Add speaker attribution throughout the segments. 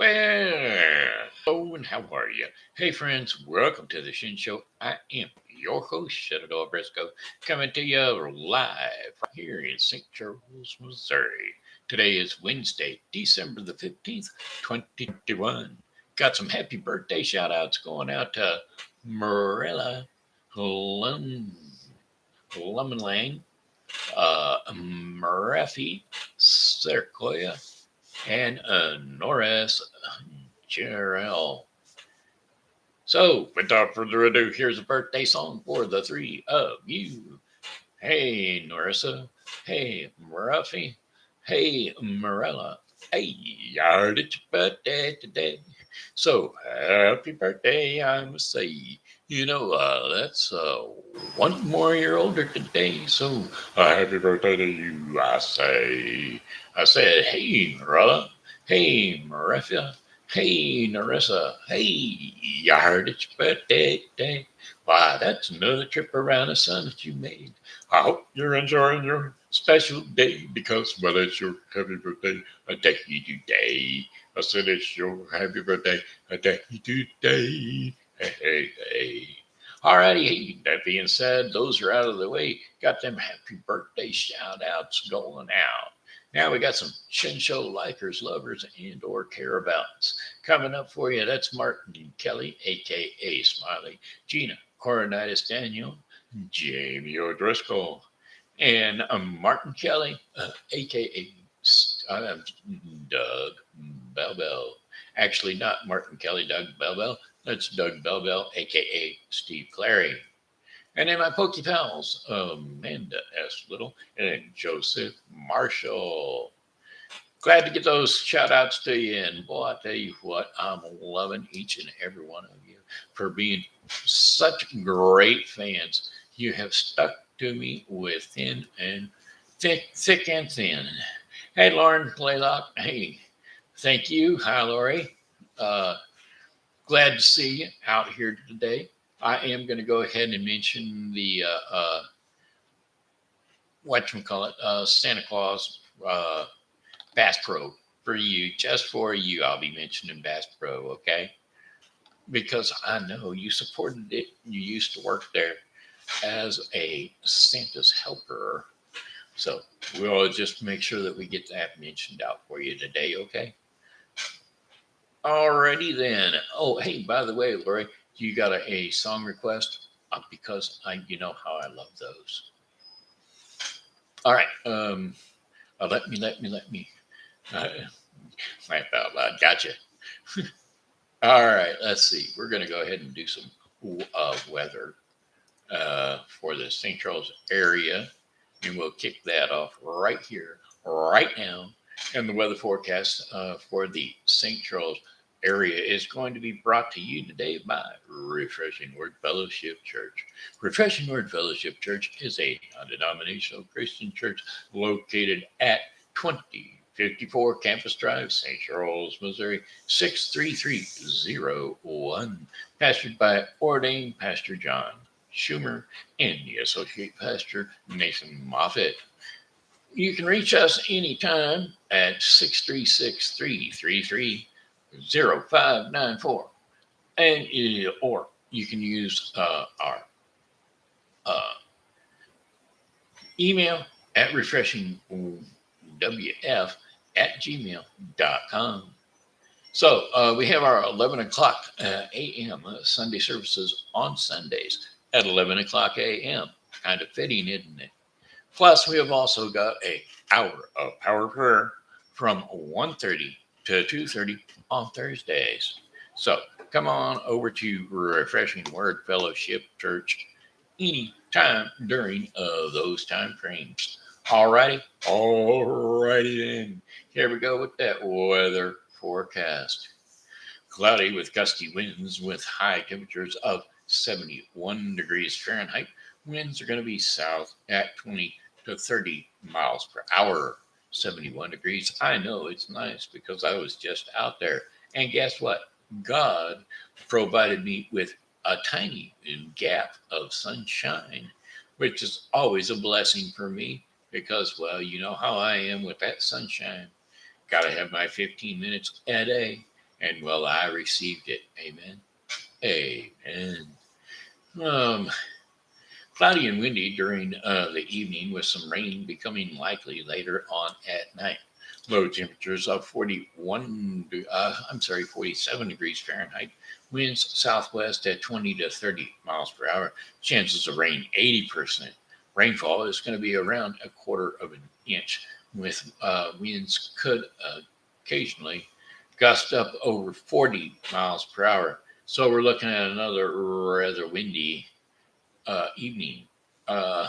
Speaker 1: Hello and how are you? Hey friends, welcome to the Shin Show. I am your host, Shenandoah Briscoe, coming to you live here in St. Charles, Missouri. Today is Wednesday, December the 15th, 2021. Got some happy birthday shout outs going out to Mariela Lumalang, Marefe Secuya, and Norisa Geral. So, without further ado, here's a birthday song for the three of you. Hey, Norisa. Hey, Marefe. Hey, Marella. Hey, it's your birthday today. So, happy birthday, I must say. That's 1 more year older today. So, happy birthday to you, I say. I said, hey, Marella. Hey, Marefe. Hey, Norisa. Hey, I heard it's your birthday today. Why, that's another trip around the sun that you made. I hope you're enjoying your special day because, well, it's your happy birthday a day today. I said it's your happy birthday a day today. Hey. Alrighty, that being said, those are out of the way. Got them happy birthday shout outs going out. Now we got some Shin Show likers, lovers, and or careabouts. Coming up for you, that's Martin Kelly, a.k.a. Smiley, Gina Cornites Daniel, Jamie O'Driscoll, and Martin Kelly, a.k.a. Doug Bellbell. Actually, not Martin Kelly, Doug Bellbell. That's Doug Bellbell, a.k.a. Steve Clary. And then my Pokey pals, Amanda S. Little and Joseph Marshall. Glad to get those shout outs to you. And boy, I tell you what, I'm loving each and every one of you for being such great fans. You have stuck to me with thin and thick and thin. Hey, Lauren Playlock. Hey, thank you. Hi, Lori. Uh, Glad to see you out here today. I am going to go ahead and mention the Santa Claus Bass Pro for you, just for you. I'll be mentioning Bass Pro, okay? Because I know you supported it. You used to work there as a Santa's helper. So we'll just make sure that we get that mentioned out for you today, okay? Alrighty then. Oh, hey, by the way, Lori, you got a song request? Because you know how I love those. All right. Let me. Uh, Laugh out loud. Gotcha. All right. Let's see. We're going to go ahead and do some weather for the St. Charles area, and we'll kick that off right here, right now. And the weather forecast for the St. Charles area is going to be brought to you today by Refreshing Word Fellowship Church. Refreshing Word Fellowship Church is a non-denominational Christian church located at 2054 Campus Drive, St. Charles, Missouri, 63301. Pastored by ordained Pastor John Schumer and the Associate Pastor Nathan Moffett. You can reach us anytime at 636-333-0594. And or you can use our email at refreshingwf@gmail.com. So we have our 11 o'clock a.m. Sunday services on Sundays at 11 o'clock a.m. Kind of fitting, isn't it? Plus, we have also got an hour of power prayer from 1:30 to 2:30 on Thursdays. So come on over to Refreshing Word Fellowship Church anytime during those time frames. Alrighty then. Here we go with that weather forecast. Cloudy with gusty winds with high temperatures of 71 degrees Fahrenheit. Winds are going to be south at 20 to 30 miles per hour. 71 degrees. I know it's nice because I was just out there. And guess what? God provided me with a tiny gap of sunshine, which is always a blessing for me because, well, you know how I am with that sunshine. Got to have my 15 minutes a day. And well, I received it. Amen. Amen. Um, Cloudy and windy during the evening with some rain becoming likely later on at night. Low temperatures of 47 degrees Fahrenheit. Winds southwest at 20 to 30 miles per hour. Chances of rain 80%. Rainfall is going to be around a quarter of an inch, with winds could occasionally gust up over 40 miles per hour. So we're looking at another rather windy evening. Uh,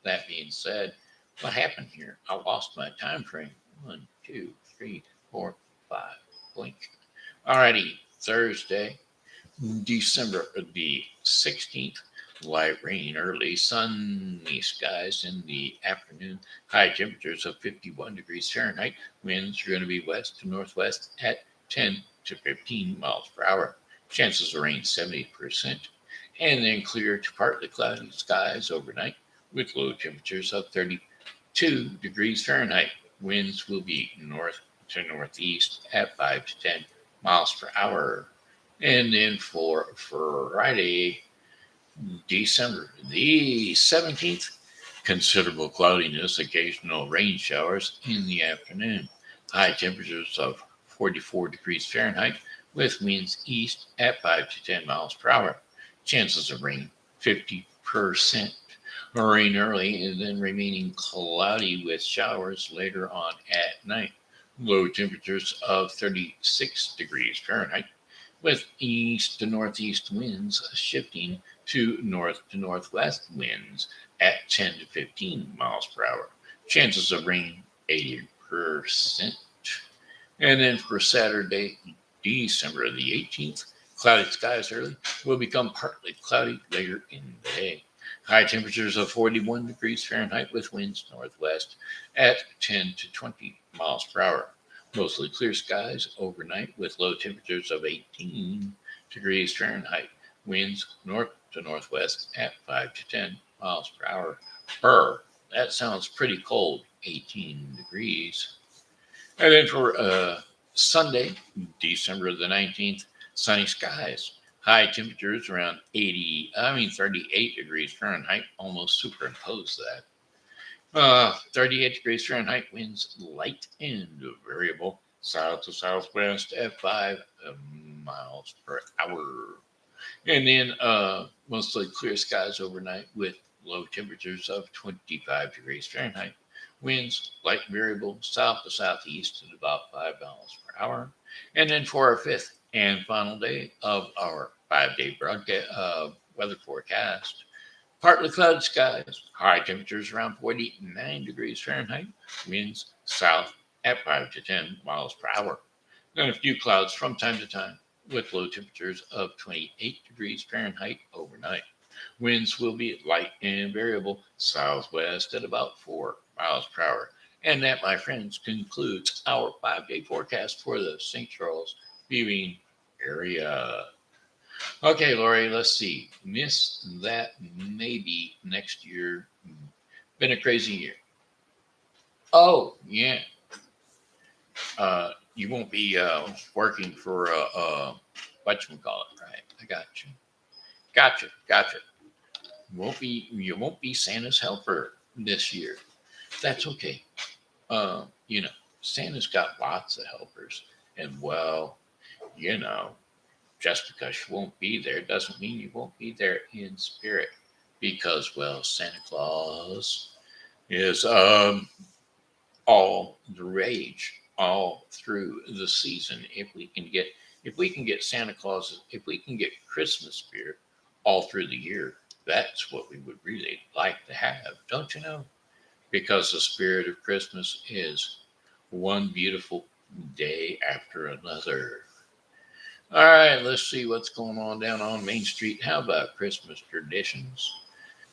Speaker 1: that being said, what happened here? I lost my time frame. 1, 2, 3, 4, 5. Blink. Alrighty, Thursday, December the 16th. Light rain early, sunny skies in the afternoon. High temperatures of 51 degrees Fahrenheit. Winds are going to be west to northwest at 10 to 15 miles per hour. Chances of rain 70%. And then clear to partly cloudy skies overnight with low temperatures of 32 degrees Fahrenheit. Winds will be north to northeast at 5 to 10 miles per hour. And then for Friday, December the 17th, considerable cloudiness, occasional rain showers in the afternoon. High temperatures of 44 degrees Fahrenheit with winds east at 5 to 10 miles per hour. Chances of rain 50%. Rain early and then remaining cloudy with showers later on at night. Low temperatures of 36 degrees Fahrenheit with east to northeast winds shifting to northwest winds at 10 to 15 miles per hour. Chances of rain 80%. And then for Saturday, December the 18th, cloudy skies early will become partly cloudy later in the day. High temperatures of 41 degrees Fahrenheit with winds northwest at 10 to 20 miles per hour. Mostly clear skies overnight with low temperatures of 18 degrees Fahrenheit. Winds north to northwest at 5 to 10 miles per hour. That sounds pretty cold, 18 degrees. And then for Sunday, December the 19th, sunny skies. High temperatures around 38 degrees Fahrenheit, almost superimpose that. 38 degrees Fahrenheit, winds light and variable, south to southwest at 5 miles per hour. And then mostly clear skies overnight with low temperatures of 25 degrees Fahrenheit. Winds light variable, south to southeast at about 5 miles per hour. And then for our fifth and final day of our 5-day broadcast weather forecast, partly cloudy skies, high temperatures around 49 degrees Fahrenheit, winds south at 5 to 10 miles per hour. Then a few clouds from time to time with low temperatures of 28 degrees Fahrenheit overnight. Winds will be light and variable southwest at about 4 miles per hour. And that, my friends, concludes our 5-day forecast for the St. Charles viewing area. Okay, Lori, let's see. Miss that maybe next year. Been a crazy year. Oh, yeah. You won't be working for whatchamacallit, right? I got you. Gotcha. You won't be Santa's helper this year. That's okay. You know, Santa's got lots of helpers. And well, you know, just because you won't be there doesn't mean you won't be there in spirit. Because, well, Santa Claus is all the rage all through the season. If we can get Santa Claus, if we can get Christmas spirit all through the year, that's what we would really like to have, don't you know? Because the spirit of Christmas is one beautiful day after another. All right, let's see what's going on down on Main Street. How about Christmas traditions?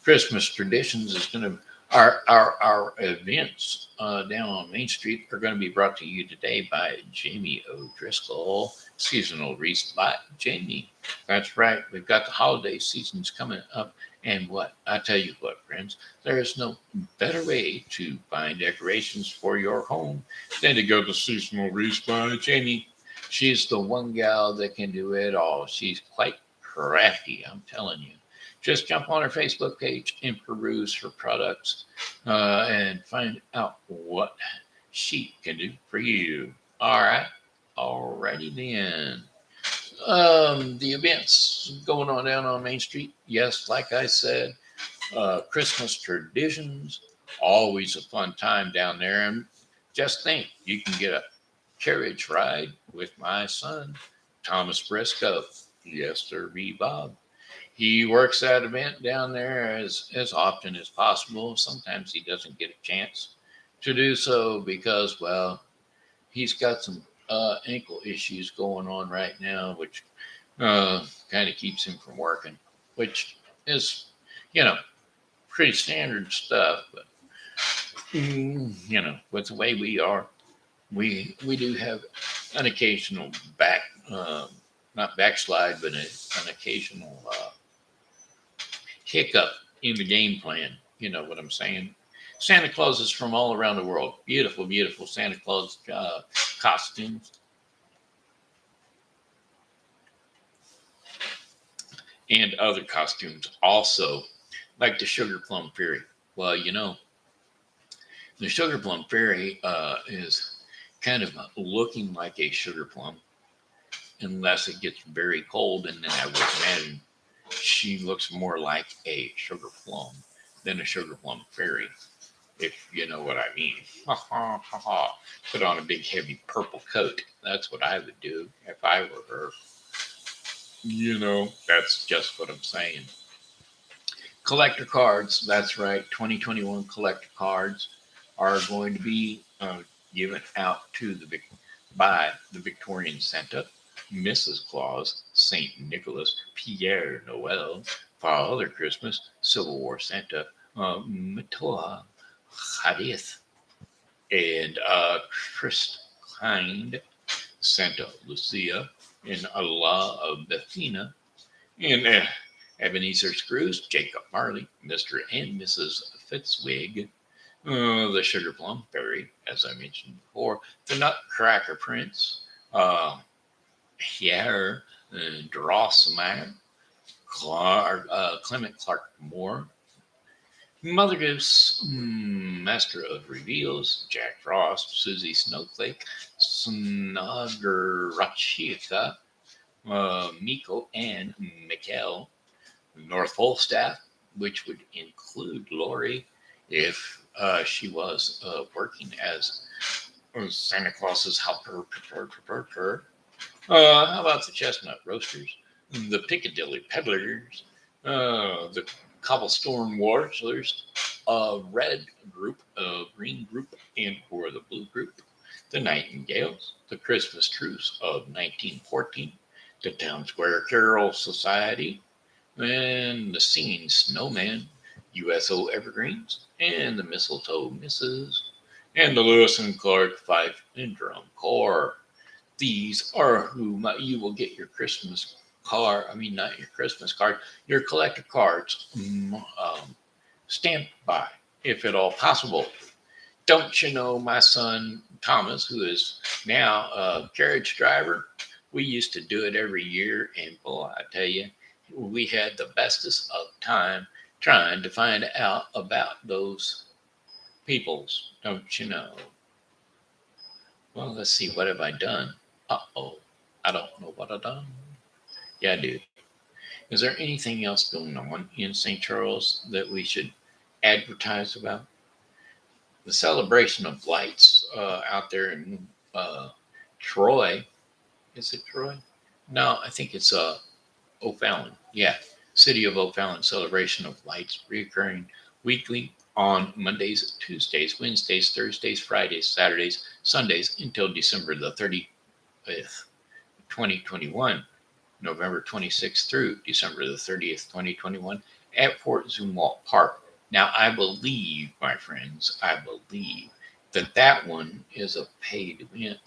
Speaker 1: Christmas traditions is going to our events down on Main Street are going to be brought to you today by Jamie O'Driscoll, seasonal wreaths by Jamie. That's right. We've got the holiday seasons coming up, and what I tell you what, friends, there is no better way to find decorations for your home than to go to seasonal wreaths by Jamie. She's the one gal that can do it all. She's quite crafty, I'm telling you. Just jump on her Facebook page and peruse her products and find out what she can do for you. All right. Alrighty then. The events going on down on Main Street. Yes, like I said, Christmas traditions, always a fun time down there. And just think, you can get a carriage ride with my son, Thomas Briscoe. Yes, sir, B. Bob. He works that event down there as often as possible. Sometimes he doesn't get a chance to do so because, well, he's got some ankle issues going on right now, which kind of keeps him from working, which is, you know, pretty standard stuff. But with the way we are, we do have an occasional not backslide, but an occasional hiccup in the game plan. You know what I'm saying? Santa Clauses from all around the world. Beautiful, beautiful Santa Claus costumes. And other costumes also, like the Sugar Plum Fairy. Well, the Sugar Plum Fairy is kind of looking like a sugar plum, unless it gets very cold, and then I would imagine she looks more like a sugar plum than a sugar plum fairy, if you know what I mean. Ha ha ha ha. Put on a big heavy purple coat. That's what I would do if I were her. That's just what I'm saying. Collector cards, that's right. 2021 collector cards are going to be given out by the Victorian Santa, Mrs. Claus, Saint Nicholas, Pierre Noel, Father Christmas, Civil War Santa, Matoa, Hadith, and Christkind, Santa Lucia, and Allah of Bethina, and Ebenezer Scrooge, Jacob Marley, Mr. and Mrs. Fitzwig, the Sugar Plum Fairy, as I mentioned before, the Nutcracker Prince, Pierre Drosselmeyer, Clement Clark Moore, Mother Goose, Master of Reveals, Jack Frost, Susie Snowflake, Snoggerachika, Miko and Mikkel, North Falstaff, which would include Lori if she was working as Santa Claus's helper. How about the Chestnut Roasters, the Piccadilly Peddlers, the Cobblestone Warblers, Red Group, Green Group, and or the Blue Group, the Nightingales, the Christmas Truce of 1914, the Town Square Carol Society, and the Singing Snowman, USO Evergreens, and the Mistletoe Misses, and the Lewis and Clark Fife and Drum Corps. These are who you will get your Christmas card. I mean, not your Christmas card, your collector cards stamped by, if at all possible. Don't you know my son Thomas, who is now a carriage driver? We used to do it every year, and boy, I tell you, we had the bestest of time trying to find out about those peoples, don't you know? Well, let's see, what have I done? Uh-oh, I don't know what I've done. Yeah, I do. Is there anything else going on in St. Charles that we should advertise about? The celebration of lights out there in Troy. Is it Troy? No, I think it's O'Fallon. Yeah, City of O'Fallon celebration of lights reoccurring weekly on Mondays, Tuesdays, Wednesdays, Thursdays, Fridays, Saturdays, Sundays until December the 30th, 2021, November 26th through December the 30th, 2021 at Fort Zumwalt Park. Now, I believe, my friends, that one is a paid event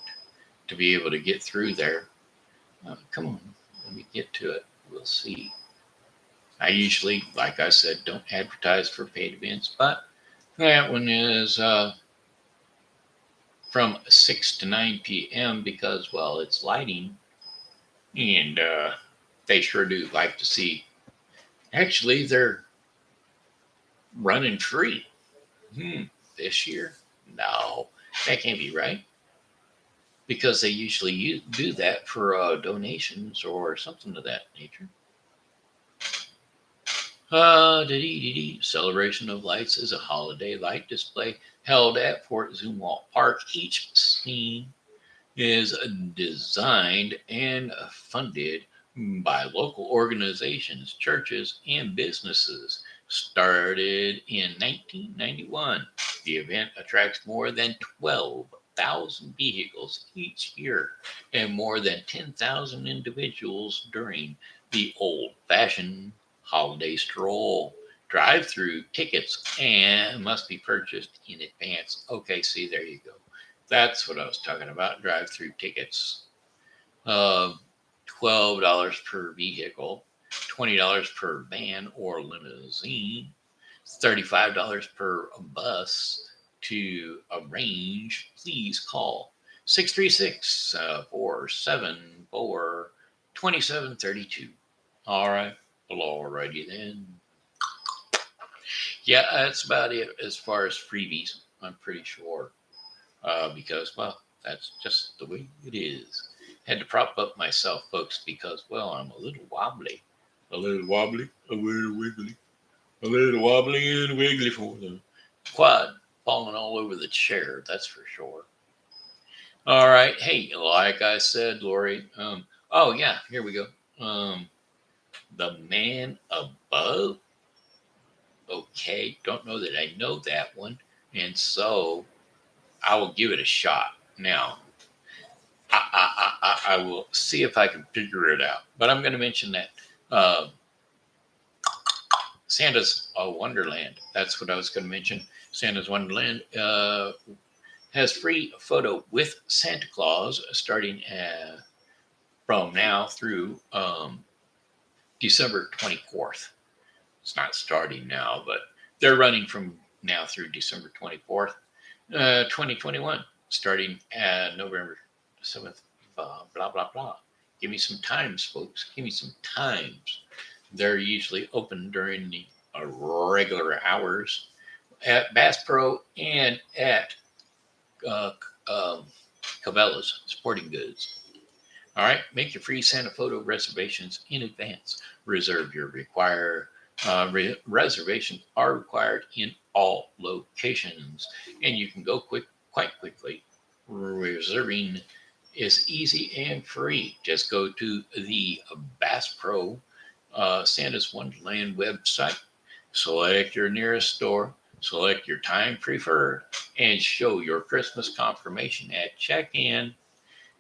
Speaker 1: to be able to get through there. Come on, let me get to it. We'll see. I usually, like I said, don't advertise for paid events, but that one is from 6 to 9 p.m. because, well, it's lighting, and they sure do like to see. Actually, they're running free. This year? No, that can't be right because they usually do that for donations or something of that nature. Celebration of Lights is a holiday light display held at Fort Zumwalt Park. Each scene is designed and funded by local organizations, churches, and businesses. Started in 1991, the event attracts more than 12,000 vehicles each year and more than 10,000 individuals during the old-fashioned holiday stroll. Drive-through tickets and must be purchased in advance. Okay, see, there you go. That's what I was talking about. Drive-through tickets. Uh, $12 per vehicle, $20 per van or limousine, $35 per bus. To arrange, please call 636 474 2732. All right. Alrighty then. Yeah, that's about it as far as freebies. I'm pretty sure. Because, well, that's just the way it is. Had to prop up myself, folks, because, well, I'm a little wobbly. A little wobbly, a little wiggly. A little wobbly and wiggly for the quad falling all over the chair, that's for sure. All right. Hey, like I said, Lori, oh, yeah, here we go. The Man Above. Okay, don't know that I know that one. And so I will give it a shot. Now, I will see if I can figure it out. But I'm going to mention that Santa's Wonderland. That's what I was going to mention. Santa's Wonderland has free photo with Santa Claus starting from now through December 24th. It's not starting now, but they're running from now through December 24th, 2021, starting November 7th, blah, blah, blah. Give me some times, folks. Give me some times. They're usually open during the regular hours at Bass Pro and at Cabela's Sporting Goods. All right, make your free Santa photo reservations in advance. Reservations are required in all locations, and you can go quite quickly. Reserving is easy and free. Just go to the Bass Pro Santa's Wonderland website, select your nearest store, select your time preferred, and show your Christmas confirmation at check-in.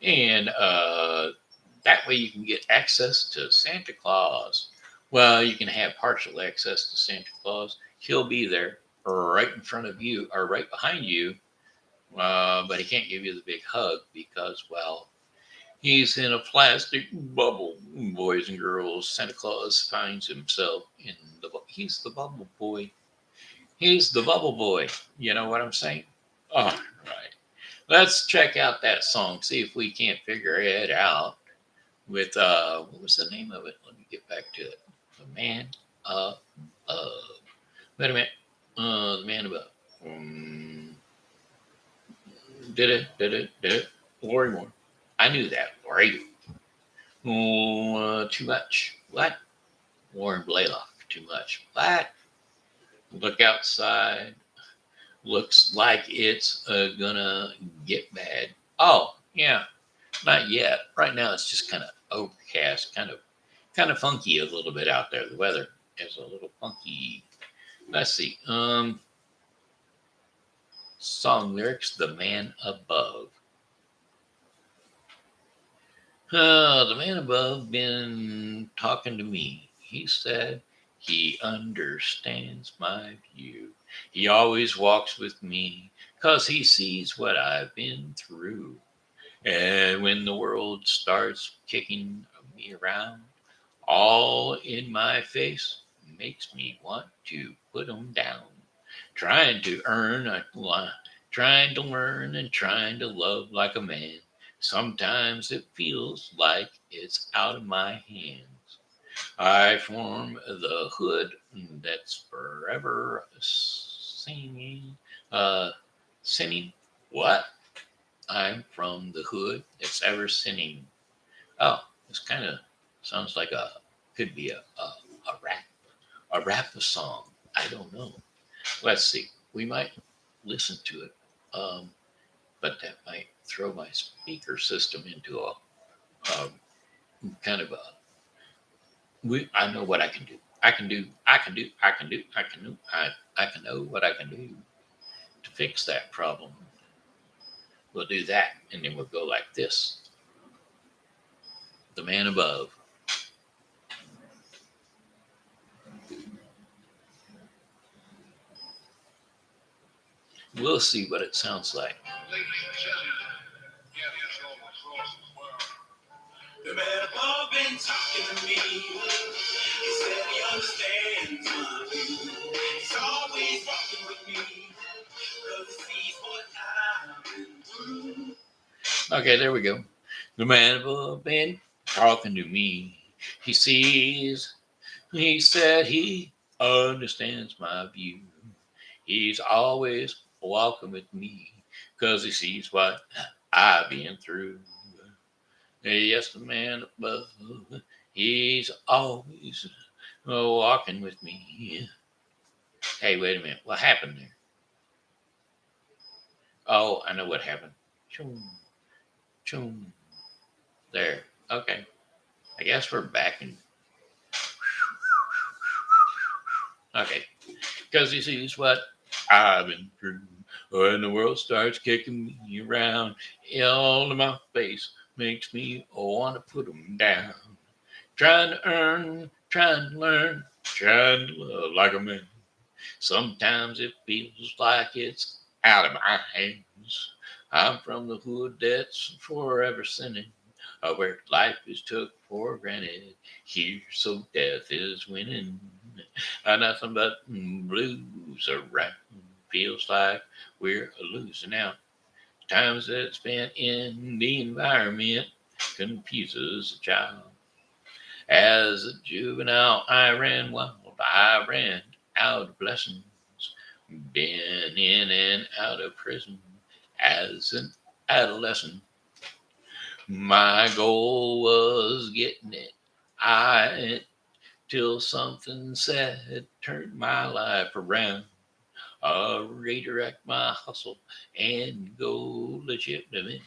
Speaker 1: And that way you can get access to Santa Claus. Well, you can have partial access to Santa Claus. He'll be there right in front of you or right behind you, but he can't give you the big hug because, well, he's in a plastic bubble, boys and girls. Santa Claus finds himself in he's the bubble boy. He's the bubble boy. You know what I'm saying? All right. Let's check out that song, see if we can't figure it out with, what was the name of it? Let me get back to it. The Man Above. Wait a minute. The Man Above. Did it. Lori Moore. I knew that, Lori. Too much. What? Warren Blaylock. Too much. What? Look outside. Looks like it's gonna get bad. Oh, yeah. Not yet. Right now it's just kind of overcast, kind of funky a little bit out there. The weather is a little funky. Let's see. Song lyrics: The Man Above. The man above been talking to me. He said he understands my view. He always walks with me 'cause he sees what I've been through. And when the world starts kicking me around, all in my face makes me want to put 'em down. Trying to earn a trying to learn and trying to love like a man. Sometimes it feels like it's out of my hands. I form the hood that's forever singing, sinning. What? I'm from the hood that's ever sinning. Oh, this kind of sounds like could be a rap song. I don't know. Let's see. We might listen to it, but that might throw my speaker system into a kind of a. I know what I can do. I can do. I can do. I can do. I can do. I can know what I can do to fix that problem. We'll do that, and then we'll go like this. The man above. We'll see what it sounds like. The man above been talking to me. He said he understands my view. He's always walking with me because he sees what I've been through. Okay, there we go. The man above been talking to me. He sees. He said he understands my view. He's always walking with me because he sees what I've been through. Yes, the man above, he's always walking with me. Hey, wait a minute. What happened there? Oh, I know what happened. Choom, choom. There. Okay. I guess we're back in. Okay. Because he sees what I've been through. When the world starts kicking me around, all to my face makes me want to put them down. Trying to earn, trying to learn, trying to love like a man. Sometimes it feels like it's out of my hands. I'm from the hood that's forever sinning, where life is took for granted. Here, so death is winning. Nothing but blues around. Feels like we're losing out. Times that spent in the environment confuses a child. As a juvenile, I ran wild. I ran out of lessons. Been in and out of prison as an adolescent. My goal was getting it. I till something said turned my life around. Redirect my hustle and go legitimate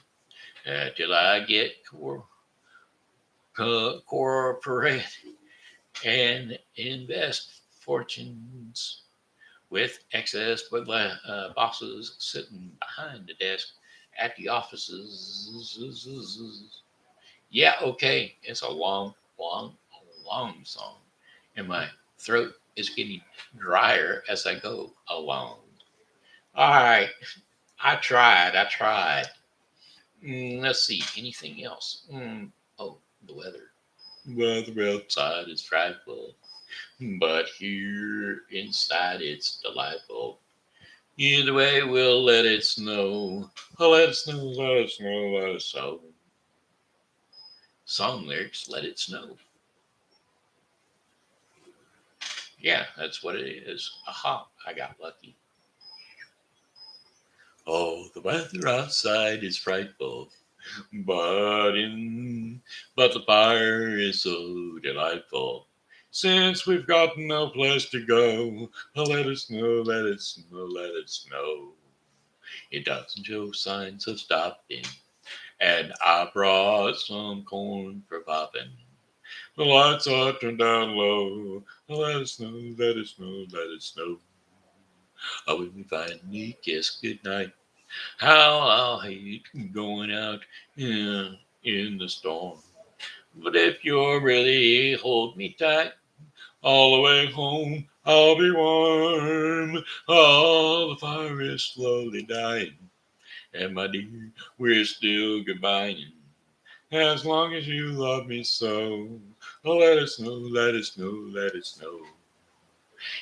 Speaker 1: till I get corporate and invest fortunes with excess but bosses sitting behind the desk at the offices. Yeah, okay. It's a long song. And my throat is getting drier as I go along. All right. I tried. Let's see. Anything else? Oh, the weather. Weather outside is frightful, but here inside it's delightful. Either way, we'll let it snow. Let it snow, let it snow, let it snow. Song lyrics, let it snow. Yeah, that's what it is. Aha, I got lucky. Oh, the weather outside is frightful, but in but the fire is so delightful. Since we've got no place to go, let it snow, let it snow, let it snow. It doesn't show signs of stopping, and I brought some corn for popping. The lights are turned down low. Let it snow, let it snow, let it snow. Oh, when we finally kiss goodnight, how I'll hate going out in the storm. But if you'll really hold me tight, all the way home I'll be warm. Oh, the fire is slowly dying, and my dear, we're still goodbying. As long as you love me so, let it snow, let it snow, let it snow.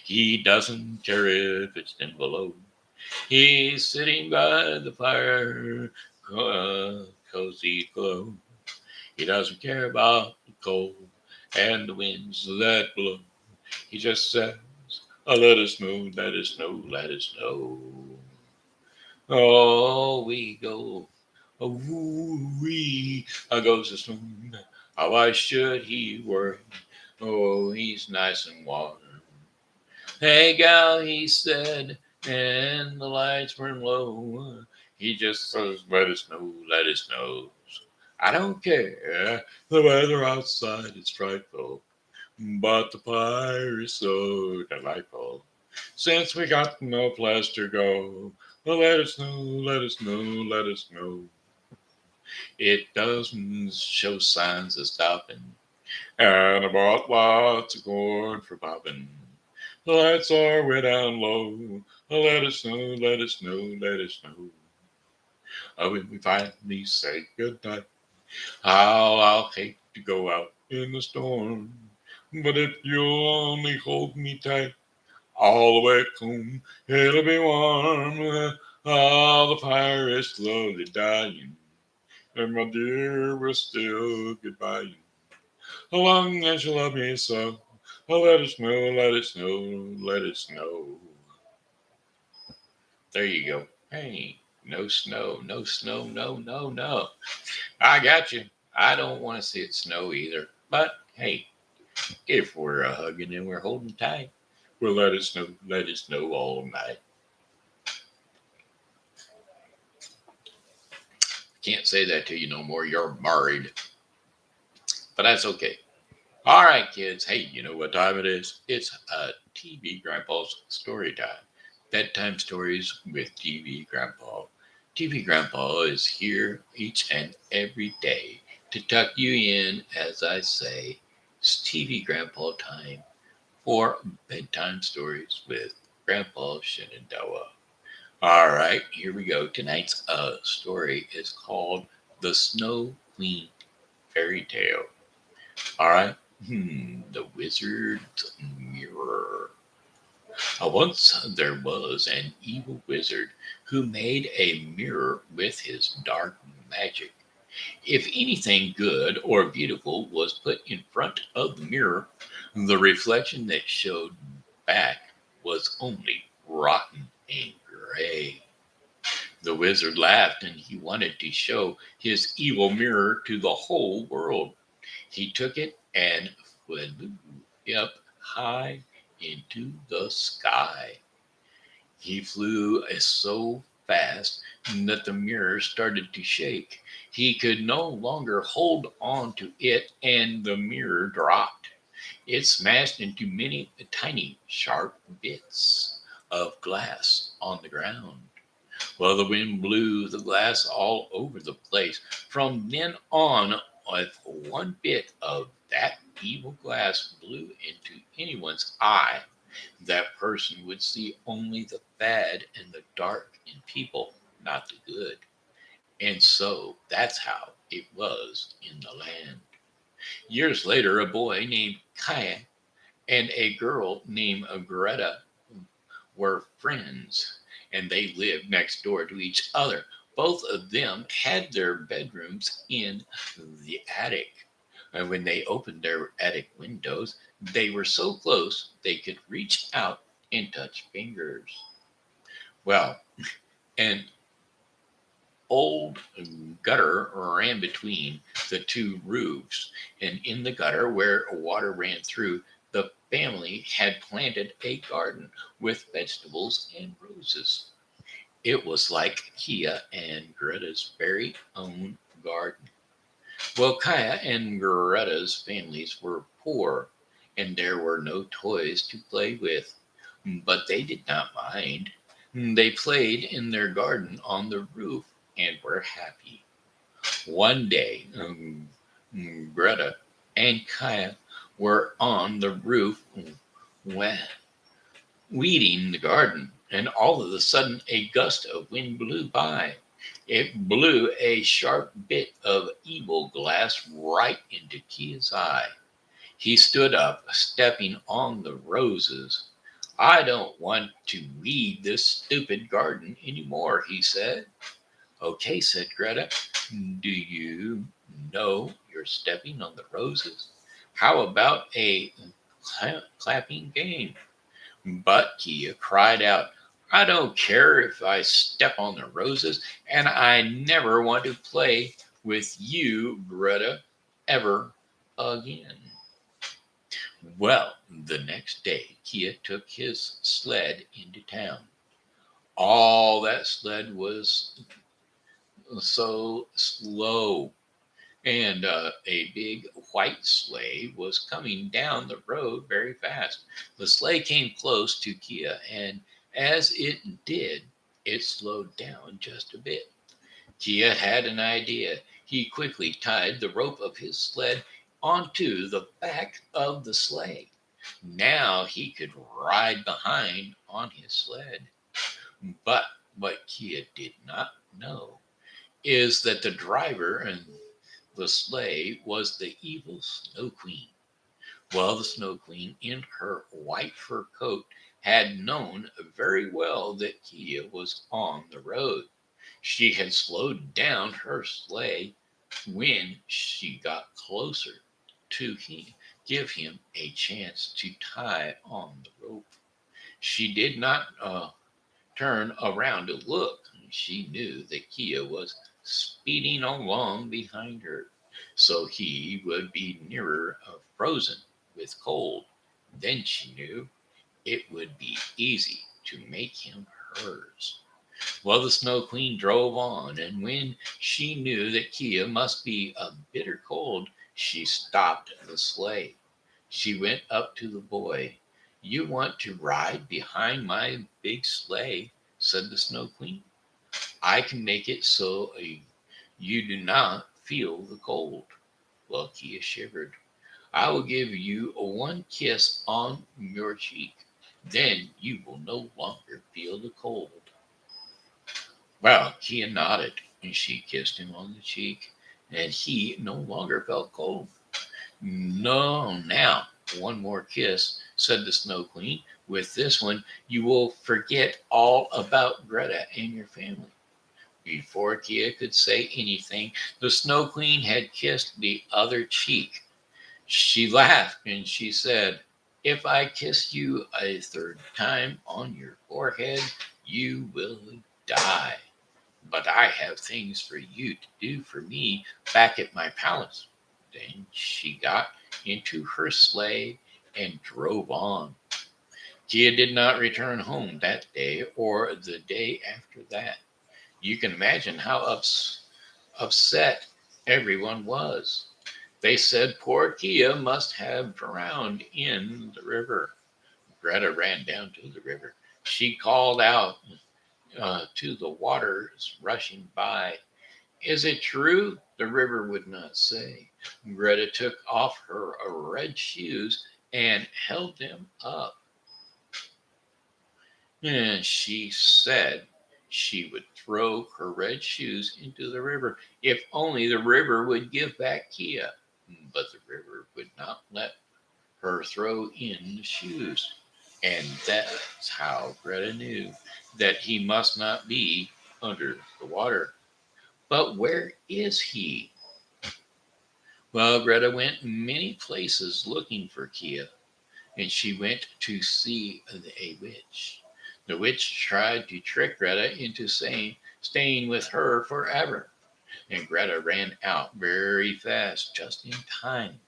Speaker 1: He doesn't care if it's 10 below. He's sitting by the fire, cozy glow. He doesn't care about the cold and the winds that blow. He just says, let us know, let us know, let us know. Oh, we go. Oh, we goes the snow. Why should he worry? Oh, he's nice and warm. Hey, gal, he said, and the lights burn low. He just says, let us know, let us know. I don't care. The weather outside is frightful, but the fire is so delightful. Since we got no place to go, well, let us know, let us know, let us know. It doesn't show signs of stopping, and I bought lots of corn for popping. The lights are way down low. Let us know, let us know, let us know. When we finally say goodnight, how I'll hate to go out in the storm. But if you'll only hold me tight all the way home, it'll be warm. Ah, the fire is slowly dying, and my dear, we're still goodbye. As long as you love me so, let us know, let us know, let us know. There you go. Hey, no snow, no snow, no, no, no. I got you. I don't want to see it snow either. But hey, if we're hugging and we're holding tight, well, let us know all night. Can't say that to you no more. You're married. But that's okay. All right, kids. Hey, you know what time it is? It's TV Grandpa's story time. Bedtime stories with TV Grandpa. TV Grandpa is here each and every day to tuck you in, as I say. It's TV Grandpa time for bedtime stories with Grandpa Shenandoah. All right, here we go. Tonight's story is called The Snow Queen Fairy Tale. All right. The Wizard's Mirror. Once there was an evil wizard who made a mirror with his dark magic. If anything good or beautiful was put in front of the mirror, the reflection that showed back was only rotten and gray. The wizard laughed and he wanted to show his evil mirror to the whole world. He took it and flew up high into the sky. He flew so fast that the mirror started to shake. He could no longer hold on to it, and the mirror dropped. It smashed into many tiny, sharp bits of glass on the ground. Well, the wind blew the glass all over the place. From then on, if one bit of that evil glass blew into anyone's eye, that person would see only the bad and the dark in people, not the good. And so that's how it was in the land. Years later, a boy named Kaya and a girl named Greta were friends, and they lived next door to each other. Both of them had their bedrooms in the attic. And when they opened their attic windows, they were so close they could reach out and touch fingers. Well, an old gutter ran between the two roofs, and in the gutter where water ran through, the family had planted a garden with vegetables and roses. It was like Kia and Greta's very own garden. Well, Kaya and Greta's families were poor, and there were no toys to play with, but they did not mind. They played in their garden on the roof and were happy. One day, Greta and Kaya were on the roof when weeding the garden, and all of a sudden a gust of wind blew by. It blew a sharp bit of evil glass right into Kia's eye. He stood up, stepping on the roses. I don't want to weed this stupid garden anymore, he said. Okay, said Greta. Do you know you're stepping on the roses? How about a clapping game? But Kia cried out, I don't care if I step on the roses, and I never want to play with you, Greta, ever again. Well, the next day, Kia took his sled into town. All that sled was so slow, and a big white sleigh was coming down the road very fast. The sleigh came close to Kia, and as it did, it slowed down just a bit. Kia had an idea. He quickly tied the rope of his sled onto the back of the sleigh. Now he could ride behind on his sled. But what Kia did not know is that the driver and the sleigh was the evil Snow Queen. Well, the Snow Queen, in her white fur coat, had known very well that Kia was on the road. She had slowed down her sleigh when she got closer to him, give him a chance to tie on the rope. She did not turn around to look. She knew that Kia was speeding along behind her, so he would be nearer frozen with cold. Then she knew it would be easy to make him hers. Well, the Snow Queen drove on, and when she knew that Kia must be a bitter cold, she stopped the sleigh. She went up to the boy. You want to ride behind my big sleigh, said the Snow Queen. I can make it so you do not feel the cold. Well, Kia shivered. I will give you one kiss on your cheek. Then you will no longer feel the cold. Well, Kia nodded, and she kissed him on the cheek, and he no longer felt cold. No, now, one more kiss, said the Snow Queen. With this one, you will forget all about Greta and your family. Before Kia could say anything, the Snow Queen had kissed the other cheek. She laughed and she said, if I kiss you a third time on your forehead, you will die. But I have things for you to do for me back at my palace. Then she got into her sleigh and drove on. Kia did not return home that day or the day after that. You can imagine how upset everyone was. They said poor Kia must have drowned in the river. Greta ran down to the river. She called out to the waters rushing by, is it true? The river would not say. Greta took off her red shoes and held them up. And she said she would throw her red shoes into the river if only the river would give back Kia. But the river would not let her throw in the shoes. And that's how Greta knew that he must not be under the water. But where is he? Well, Greta went many places looking for Kia, and she went to see a witch. The witch tried to trick Greta into saying staying with her forever, and Greta ran out very fast, just in time.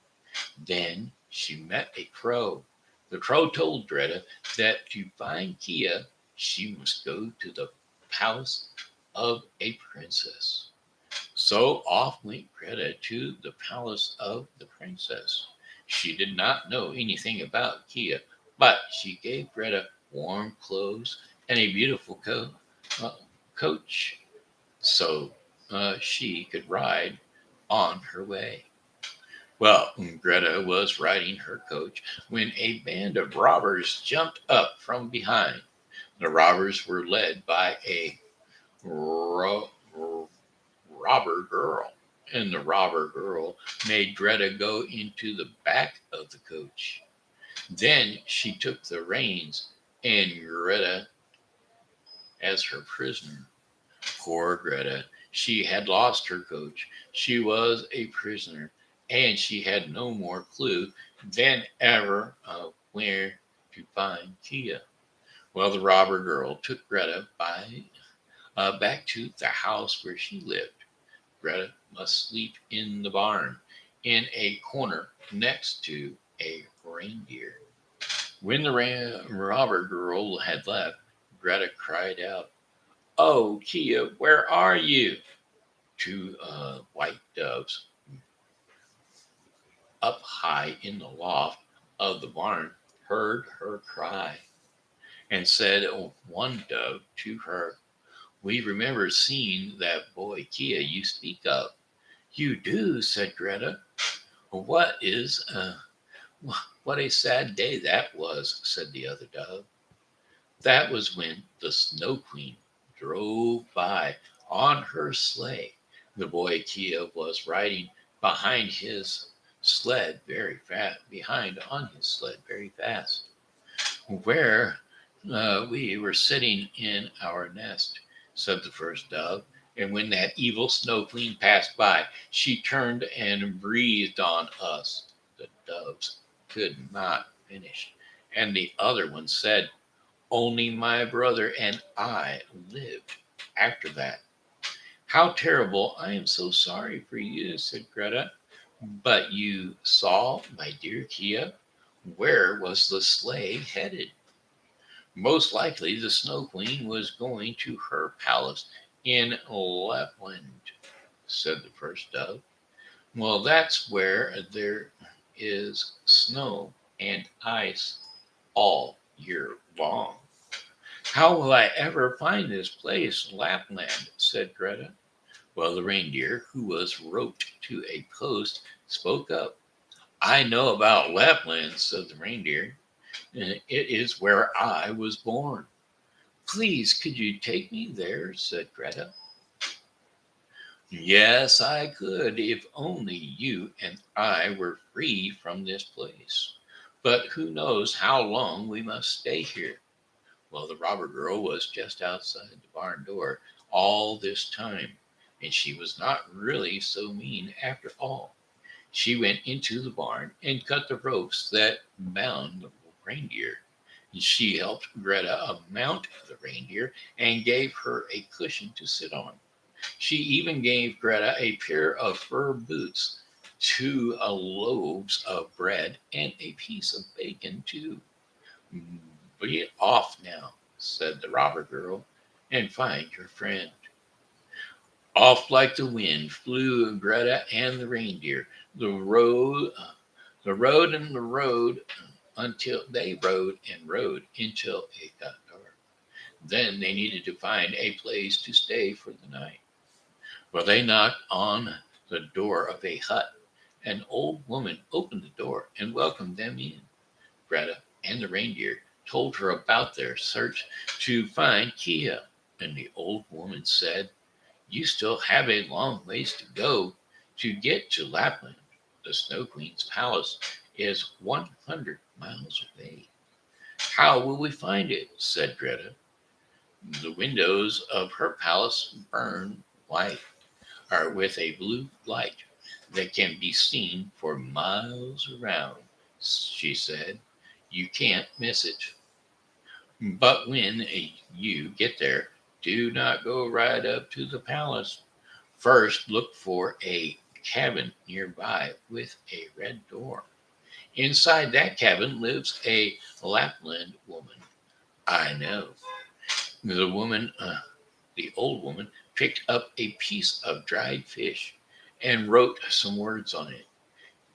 Speaker 1: Then she met a crow. The crow told Greta that to find Kia, she must go to the palace of a princess. So off went Greta to the palace of the princess. She did not know anything about Kia, but she gave Greta warm clothes and a beautiful uh, coach so she could ride on her way. Well, Greta was riding her coach when a band of robbers jumped up from behind. The robbers were led by a ro- robber girl, and the robber girl made Greta go into the back of the coach. Then she took the reins and Greta as her prisoner. Poor Greta. She had lost her coach. She was a prisoner, and she had no more clue than ever of where to find Kia. Well, the robber girl took Greta back to the house where she lived. Greta must sleep in the barn, in a corner next to a reindeer. When the robber girl had left, Greta cried out, "Oh, Kia, where are you?" Two white doves up high in the loft of the barn heard her cry and said, one dove to her, "We remember seeing that boy Kia you speak of." "You do," said Greta. "What is what a sad day that was," said the other dove. "That was when the Snow Queen drove by on her sleigh. The boy Kia was riding behind his sled very fast, behind on his sled very fast, where we were sitting in our nest," said the first dove. "And when that evil Snow Queen passed by, she turned and breathed on us." The doves could not finish, and the other one said, "Only my brother and I lived after that." "How terrible! I am so sorry for you," said Greta. "But you saw my dear Kia? Where was the sleigh headed?" "Most likely the Snow Queen was going to her palace in Lapland," said the first dove. "Well, that's where there is snow and ice all year long." "How will I ever find this place, Lapland?" said Greta. Well, the reindeer, who was roped to a post, spoke up. "I know about Lapland," said the reindeer. "It is where I was born." "Please, could you take me there?" said Greta. "Yes, I could, if only you and I were free from this place. But who knows how long we must stay here?" Well, the robber girl was just outside the barn door all this time, and she was not really so mean after all. She went into the barn and cut the ropes that bound the reindeer. She helped Greta mount the reindeer and gave her a cushion to sit on. She even gave Greta a pair of fur boots, two loaves of bread, and a piece of bacon, too. "Be off now," said the robber girl, "and find your friend." Off like the wind flew Greta and the reindeer. The road until they rode and rode until it got dark. Then they needed to find a place to stay for the night. Well, they knocked on the door of a hut. An old woman opened the door and welcomed them in. Greta and the reindeer told her about their search to find Kia, and the old woman said, "You still have a long ways to go to get to Lapland. The Snow Queen's palace is 100 miles away." "How will we find it?" said Greta. "The windows of her palace burn white, or with a blue light that can be seen for miles around," she said. "You can't miss it. But when you get there, do not go right up to the palace. First, look for a cabin nearby with a red door. Inside that cabin lives a Lapland woman I know." The old woman, picked up a piece of dried fish and wrote some words on it.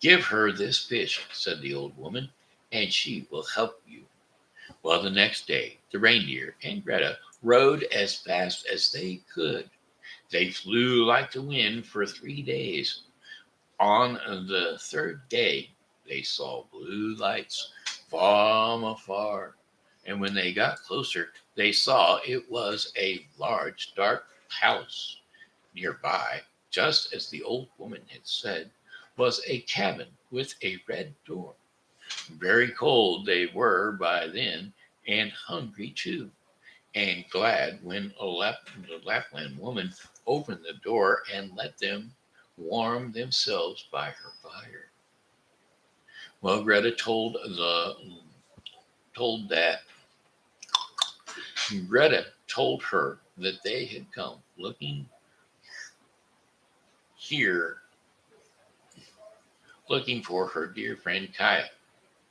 Speaker 1: "Give her this fish," said the old woman, "and she will help you." Well, the next day, the reindeer and Greta rode as fast as they could. They flew like the wind for 3 days. On the third day, they saw blue lights from afar. And when they got closer, they saw it was a large, dark palace. Nearby, just as the old woman had said, was a cabin with a red door. Very cold they were by then, and hungry too, and glad when the Lapland woman opened the door and let them warm themselves by her fire. Well, told that Greta told her that they had come here looking for her dear friend Kaya,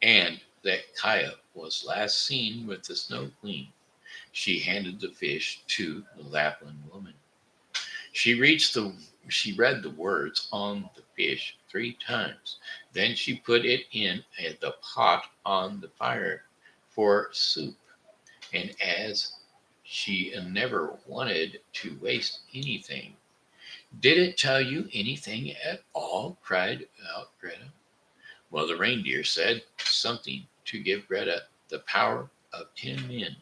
Speaker 1: and that Kaya was last seen with the Snow Queen. She handed the fish to the Lapland woman. She reached the she read the words on the fish 3 times. Then she put it in the pot on the fire for soup. And as she never wanted to waste anything, did it tell you anything at all? Cried out Greta. Well, the reindeer said something to give Greta the power of 10 men.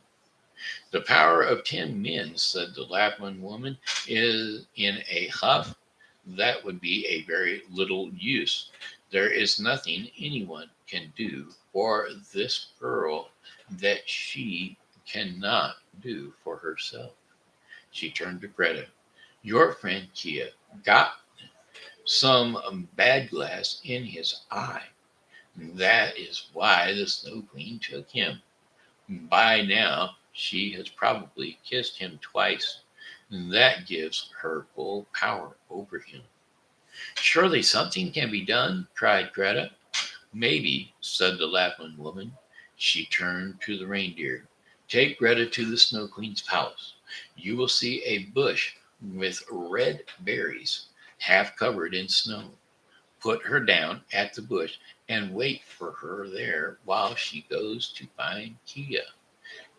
Speaker 1: The power of 10 men, said the Lapland woman, is in a huff. That would be a very little use. There is nothing anyone can do for this girl that she cannot do for herself. She turned to Greta. Your friend Kia got some bad glass in his eye. That is why the Snow Queen took him. By now, she has probably kissed him twice. That gives her full power over him. Surely something can be done, cried Greta. Maybe, said the Lapland woman. She turned to the reindeer. Take Greta to the Snow Queen's palace. You will see a bush with red berries, half covered in snow. Put her down at the bush and wait for her there while she goes to find Kia.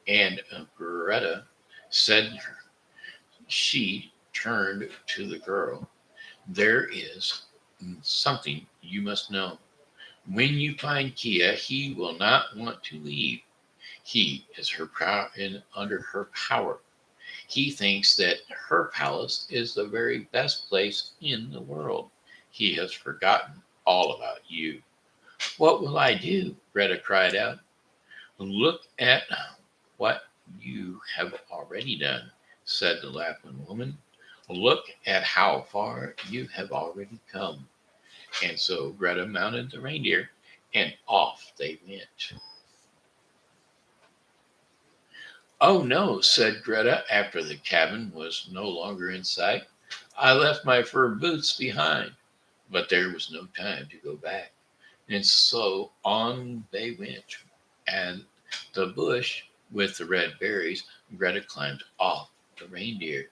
Speaker 1: And Greta said she turned to the girl. There is something you must know. When you find Kia, he will not want to leave. He is under her power. He thinks that her palace is the very best place in the world. He has forgotten all about you. What will I do? Greta cried out. Look at what you have already done, said the Lapland woman. Look at how far you have already come. And so Greta mounted the reindeer, and off they went. Oh no, said Greta after the cabin was no longer in sight. I left my fur boots behind, but there was no time to go back. And so on they went, and the bush with the red berries, Greta climbed off the reindeer.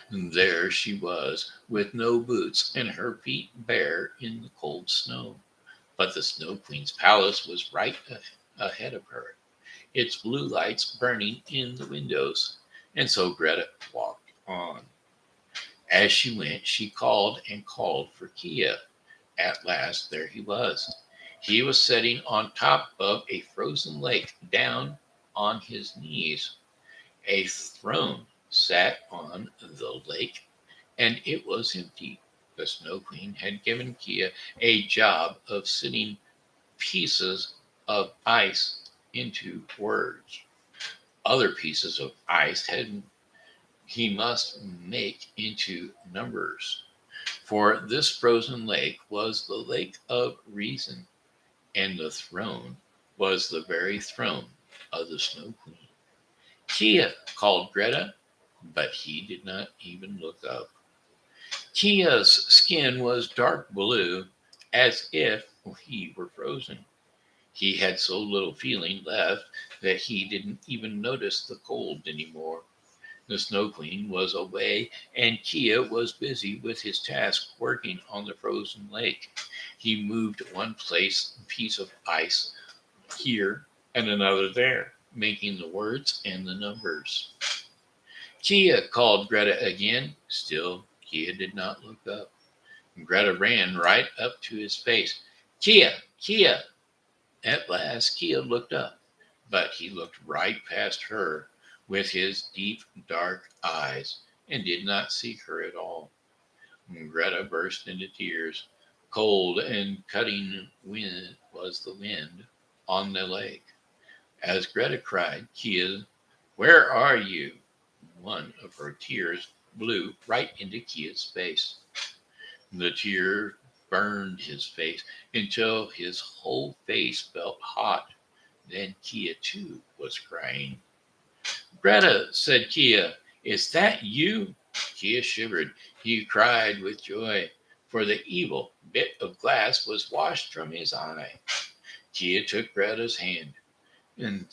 Speaker 1: And there she was, with no boots and her feet bare in the cold snow. But the Snow Queen's palace was right ahead of her, its blue lights burning in the windows. And so Greta walked on. As she went, she called and called for Kia. At last, there he was. He was sitting on top of a frozen lake, down on his knees. A throne sat on the lake, and it was empty. The Snow Queen had given Kia a job of sitting pieces of ice into words. Other pieces of ice he must make into numbers. For this frozen lake was the lake of reason, and the throne was the very throne of the Snow Queen. Kia, called Greta, but he did not even look up. Kia's skin was dark blue, as if he were frozen. He had so little feeling left that he didn't even notice the cold anymore. The Snow Queen was away, and Kia was busy with his task working on the frozen lake. He moved one piece of ice here and another there, making the words and the numbers. Kia, called Greta again. Still, Kia did not look up. Greta ran right up to his face. Kia, Kia! At last, Kia looked up, but he looked right past her with his deep, dark eyes and did not see her at all. Greta burst into tears. Cold and cutting wind was the wind on the lake. As Greta cried, Kia, where are you? One of her tears blew right into Kia's face. The tear burned his face until his whole face felt hot. Then Kia, too, was crying. Greta, said Kia, is that you? Kia shivered. He cried with joy, for the evil bit of glass was washed from his eye. Kia took Greta's hand, and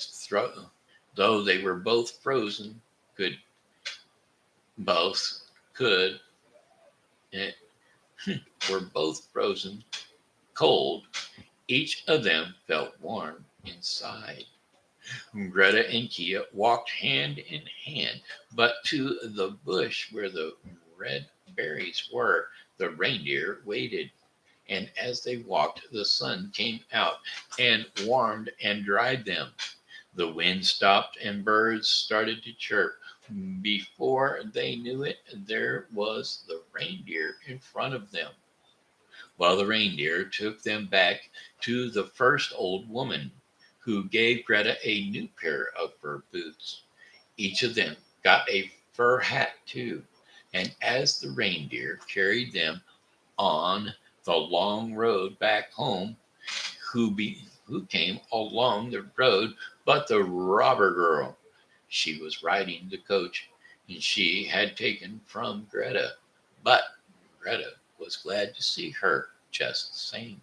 Speaker 1: though they were both frozen, could both could eh, were both frozen cold. Each of them felt warm inside. Greta and Kia walked hand in hand, but to the bush where the red berries were, the reindeer waited. And as they walked, the sun came out and warmed and dried them. The wind stopped and birds started to chirp. Before they knew it, there was the reindeer in front of them. While the reindeer took them back to the first old woman, who gave Greta a new pair of fur boots. Each of them got a fur hat too. And as the reindeer carried them on the long road back home, who came along the road but the robber girl? She was riding the coach, and she had taken from Greta, but Greta was glad to see her just the same.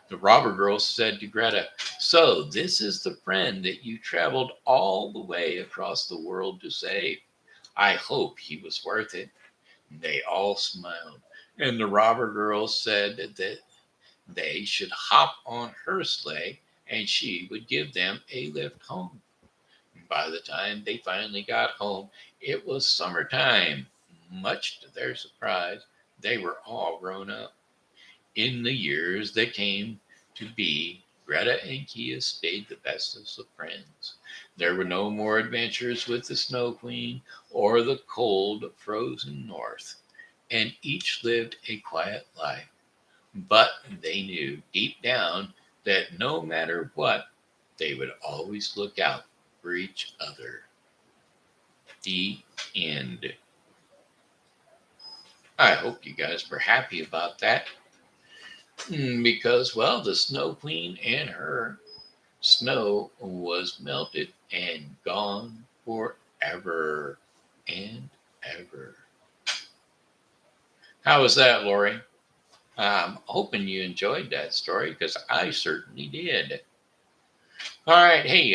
Speaker 1: The robber girl said to Greta, so this is the friend that you traveled all the way across the world to save. I hope he was worth it. They all smiled, and the robber girl said that they should hop on her sleigh and she would give them a lift home. By the time they finally got home, it was summertime. Much to their surprise, they were all grown up. In the years that came to be, Greta and Kia stayed the bestest of friends. There were no more adventures with the Snow Queen or the cold, frozen north, and each lived a quiet life. But they knew deep down that no matter what, they would always look out for each other. The end. I hope you guys were happy about that. Because, well, the Snow Queen and her snow was melted and gone forever and ever. How was that, Lori? I'm hoping you enjoyed that story because I certainly did. All right. Hey,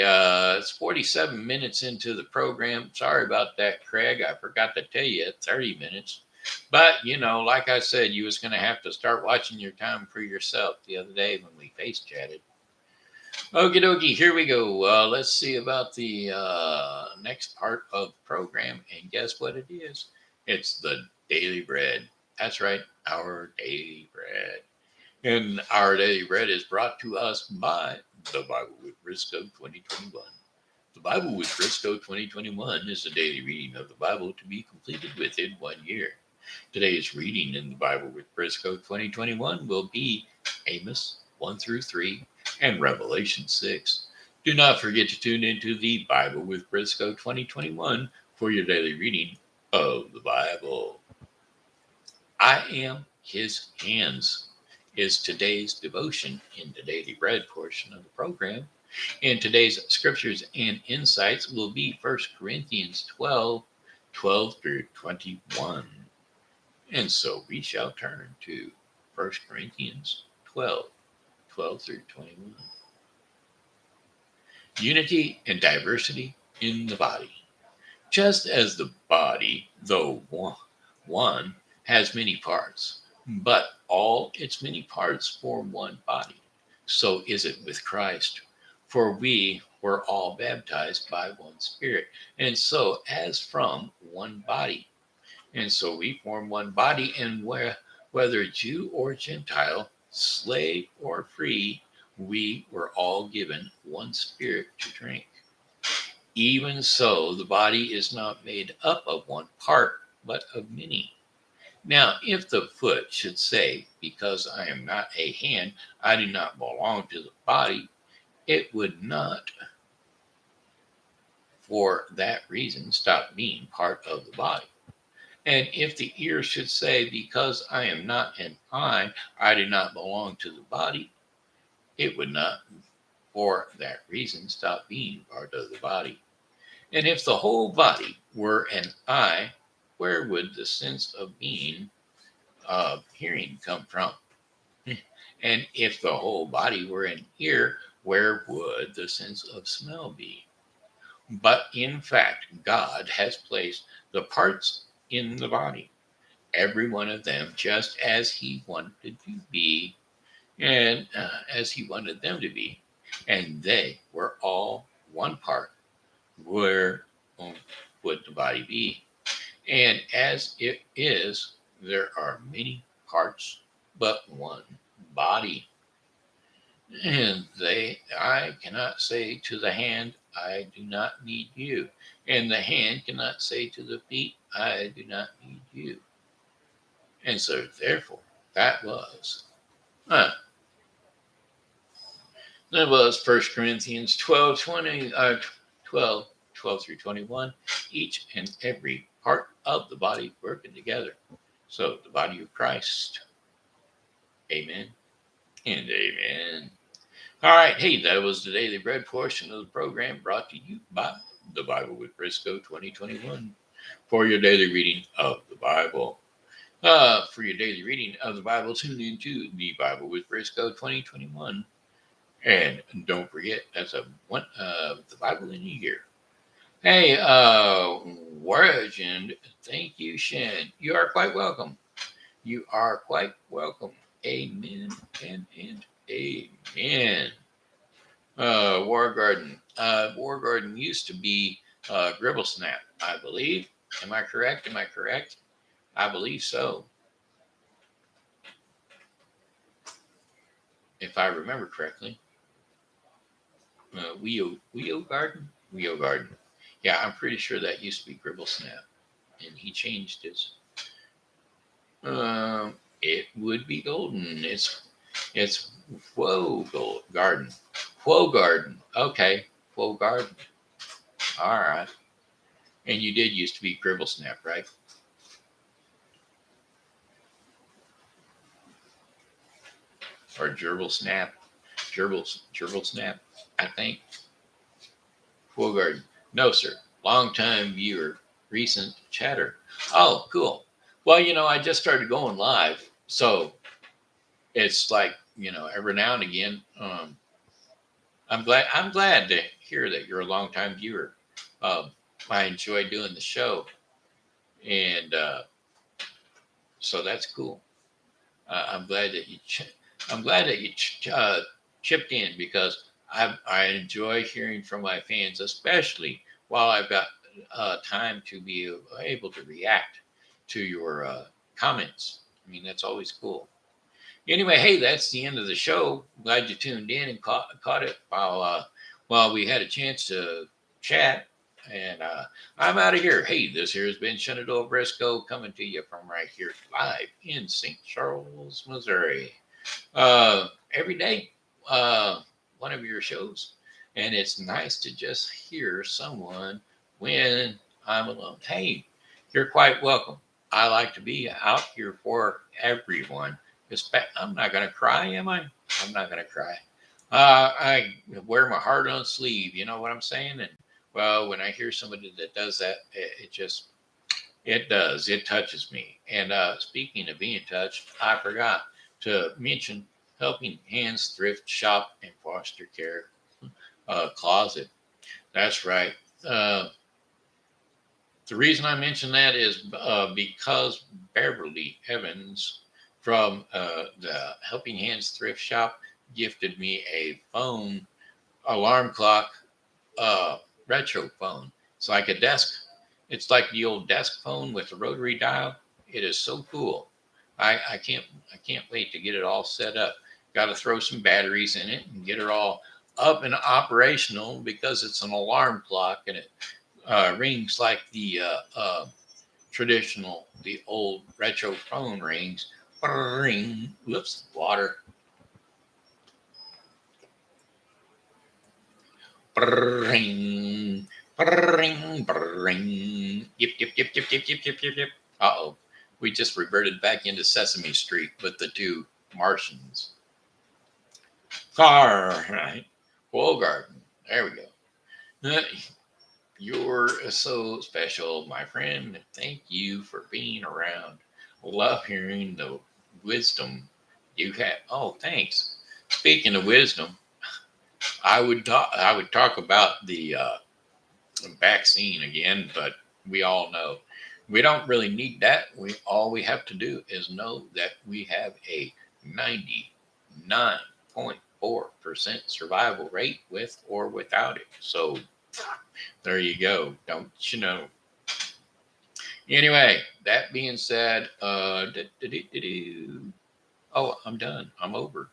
Speaker 1: it's 47 minutes into the program. Sorry about that, Craig. I forgot to tell you 30 minutes. But, like I said, you was going to have to start watching your time for yourself the other day when we face chatted. Okie dokie, here we go. Let's see about the next part of the program. And guess what it is? It's the Daily Bread. That's right, our Daily Bread. And our Daily Bread is brought to us by the Bible with Briscoe 2021. The Bible with Briscoe 2021 is the daily reading of the Bible to be completed within 1 year. Today's reading in the Bible with Briscoe 2021 will be Amos 1 through 3 and Revelation 6. Do not forget to tune into the Bible with Briscoe 2021 for your daily reading of the Bible. I am his hands is today's devotion in the Daily Bread portion of the program. And today's scriptures and insights will be 1 Corinthians 12 through 21. And so we shall turn to 1 Corinthians 12 through 21. Unity and diversity in the body. Just as the body, though one, has many parts, but all its many parts form one body, so is it with Christ. For we were all baptized by one Spirit, and so as from one body. And so we form one body, and whether Jew or Gentile, slave or free, we were all given one Spirit to drink. Even so, the body is not made up of one part, but of many. Now, if the foot should say, because I am not a hand, I do not belong to the body, it would not for that reason stop being part of the body. And if the ear should say, because I am not an eye, I do not belong to the body, it would not, for that reason, stop being part of the body. And if the whole body were an eye, where would the sense of being, of hearing come from? And if the whole body were an ear, where would the sense of smell be? But in fact, God has placed the parts in the body, every one of them, just as He wanted to be, and as He wanted them to be, and they were all one part. Where would the body be? And as it is, there are many parts, but one body. And I cannot say to the hand, I do not need you. And the hand cannot say to the feet, I do not need you. And so, therefore, that was, uh, that was 1 Corinthians 12, 12 through 21. Each and every part of the body working together. So, the body of Christ. Amen and amen. All right. Hey, that was the Daily Bread portion of the program brought to you by the Bible with Briscoe 2021 for your daily reading of the Bible. For your daily reading of the Bible, tune into the Bible with Briscoe 2021. And don't forget, that's the Bible in a year. Hey, Waragend, thank you, Shen. You are quite welcome. You are quite welcome. Amen and amen. War Garden. War Garden used to be Gribble Snap, I believe. Am I correct? I believe so. If I remember correctly. Weo Garden? Weo Garden. Yeah, I'm pretty sure that used to be Gribble Snap. And he changed his. It would be golden. It's Garden. Whoa Garden. Okay. Whoa Garden. All right. And you did used to be Gribble Snap, right? Or Gerbil Snap. Gerbil Snap, I think. Whoa Garden. No, sir. Long time viewer. Recent chatter. Oh, cool. Well, I just started going live. So it's like, every now and again, I'm glad to hear that you're a longtime viewer. I enjoy doing the show, and so that's cool. I'm glad that you chipped in, because I enjoy hearing from my fans, especially while I've got time to be able to react to your comments. I mean, that's always cool. Anyway, hey, that's the end of the show. Glad you tuned in and caught it while we had a chance to chat. And I'm out of here. Hey, this here has been Shenandoah Briscoe coming to you from right here live in St. Charles, Missouri. Every day, one of your shows. And it's nice to just hear someone when I'm alone. Hey, you're quite welcome. I like to be out here for everyone. I'm not going to cry, am I? I'm not going to cry. I wear my heart on sleeve. You know what I'm saying? And well, when I hear somebody that does that, it touches me. And speaking of being touched, I forgot to mention Helping Hands Thrift Shop and Foster Care Closet. That's right. The reason I mention that is because Beverly Evans from the Helping Hands Thrift Shop gifted me a phone alarm clock, retro phone. It's like a desk. It's like the old desk phone with the rotary dial. It is so cool. I can't wait to get it all set up. Got to throw some batteries in it and get it all up and operational, because it's an alarm clock, and it rings like the traditional, the old retro phone rings. Ring. Whoops, water. Ring. Bring, bring. Yip, yip, yip, yip, yip, yip, yip, yip, yip. Uh-oh. We just reverted back into Sesame Street with the two Martians. All right. Wall Garden. There we go. You're so special, my friend. Thank you for being around. Love hearing the wisdom you have. Oh, thanks. Speaking of wisdom, I would talk about the vaccine again, but we all know we don't really need that. We have to do is know that we have a 99.4% survival rate with or without it. So there you go. Don't you know? Anyway, that being said, oh, I'm done. I'm over.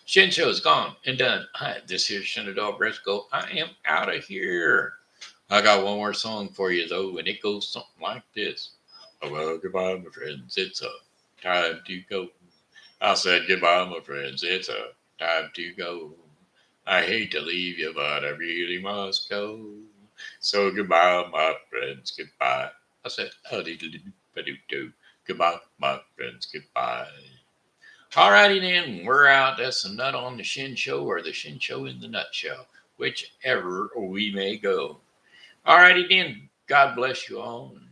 Speaker 1: Shin Show is gone and done. Hi, this here's Shenadol Briscoe. I am out of here. I got one more song for you though, and it goes something like this. Oh, well, goodbye, my friends. It's a time to go. I said goodbye, my friends. It's a time to go. I hate to leave you, but I really must go. So goodbye, my friends. Goodbye. I said, oh, do. Goodbye, my friends. Goodbye. Alrighty then, we're out. That's the nut on the Shin Show or the Shin Show in the nutshell, whichever we may go. Alrighty then, God bless you all. And,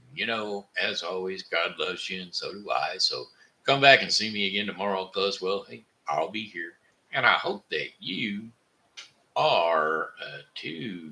Speaker 1: as always, God loves you and so do I. So come back and see me again tomorrow because, well, hey, I'll be here. And I hope that you are too.